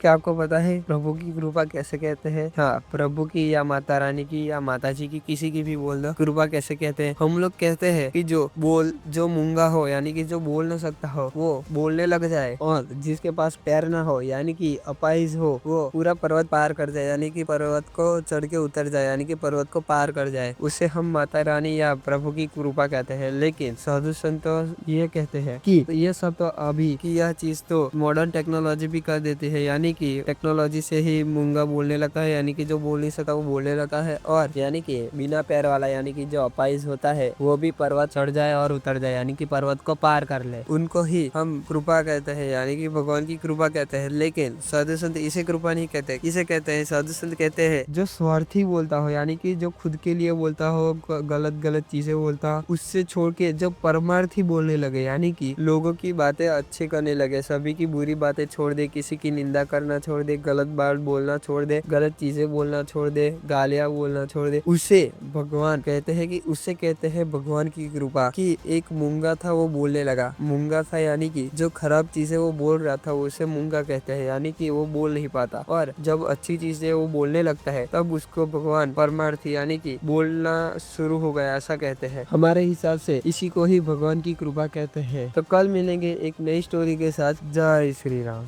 क्या आपको पता है प्रभु की कृपा कैसे कहते हैं? हाँ, प्रभु की या माता रानी की या माता जी की, किसी की भी बोल दो, कृपा कैसे कहते हैं? हम लोग कहते हैं कि जो मूंगा हो यानी कि जो बोल ना सकता हो वो बोलने लग जाए, और जिसके पास पैर ना हो यानी कि अपाहिज हो वो पूरा पर्वत पार कर जाए, यानी कि पर्वत को चढ़ के उतर जाए, यानी कि पर्वत को पार कर जाए, उसे हम माता रानी या प्रभु की कृपा कहते हैं। लेकिन साधु संत ये कहते हैं कि ये सब तो अभी की यह चीज तो मॉडर्न टेक्नोलॉजी भी कर देती है, यानी कि टेक्नोलॉजी से ही मूंगा बोलने लगता है, यानी कि जो बोल नहीं सकता वो बोलने लगता है, और यानी कि बिना पैर वाला यानी कि जो अपाहिज होता है वो भी पर्वत चढ़ जाए और उतर जाए, यानी कि पर्वत को पार कर ले, उनको ही हम कृपा कहते हैं, यानी कि भगवान की कृपा कहते हैं। लेकिन साधु संत इसे कृपा नहीं कहते। इसे कहते हैं, साधु संत कहते हैं जो स्वार्थी बोलता हो, यानी कि जो खुद के लिए बोलता हो, गलत गलत चीजें बोलता हो, उससे छोड़ के जब परमार्थी बोलने लगे, यानी कि लोगों की बातें अच्छे करने लगे, सभी की बुरी बातें छोड़ दे, किसी की निंदा करना छोड़ दे, गलत बात बोलना छोड़ दे, गलत चीजें बोलना छोड़ दे, गालियां बोलना छोड़ दे, उसे भगवान कहते हैं कि उससे कहते हैं भगवान की कृपा। कि एक मूंगा था वो बोलने लगा, मूंगा था यानी कि जो खराब चीजें वो बोल रहा था उसे मूंगा कहते हैं, यानी कि वो बोल नहीं पाता, और जब अच्छी चीजें वो बोलने लगता है तब उसको भगवान परमार्थी यानी कि बोलना शुरू हो गया, ऐसा कहते हैं। हमारे हिसाब से इसी को ही भगवान की कृपा कहते हैं। तो कल मिलेंगे एक नई स्टोरी के साथ। जय श्री राम।